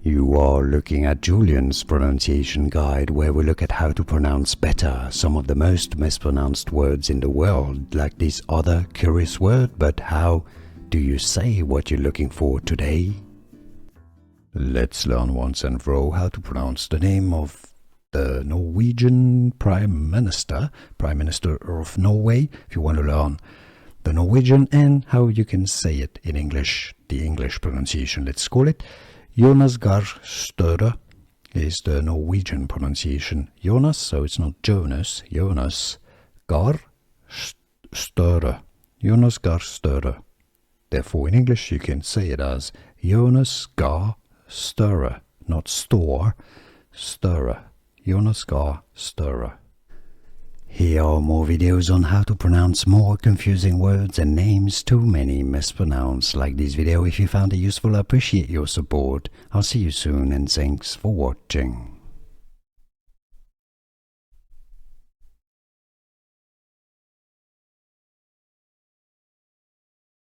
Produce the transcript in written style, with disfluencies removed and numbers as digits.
You are looking at Julian's pronunciation guide, where we look at how to pronounce better some of the most mispronounced words in the world, like this other curious word. But how do you say what you're looking for today? Let's learn once and for all how to pronounce the name of the Norwegian Prime Minister of Norway, if you want to learn the Norwegian and how you can say it in English, the English pronunciation. Let's call it Jonas Gahr Støre is the Norwegian pronunciation. Jonas, so it's not Jonas. Jonas Gahr Støre. Jonas Gahr Støre. Therefore, in English, you can say it as Jonas Gahr Støre, not store, Støre. Jonas Gahr Støre. Here are more videos on how to pronounce more confusing words and names too many mispronounced. Like this video if you found it useful. I appreciate your support. I'll see you soon and thanks for watching.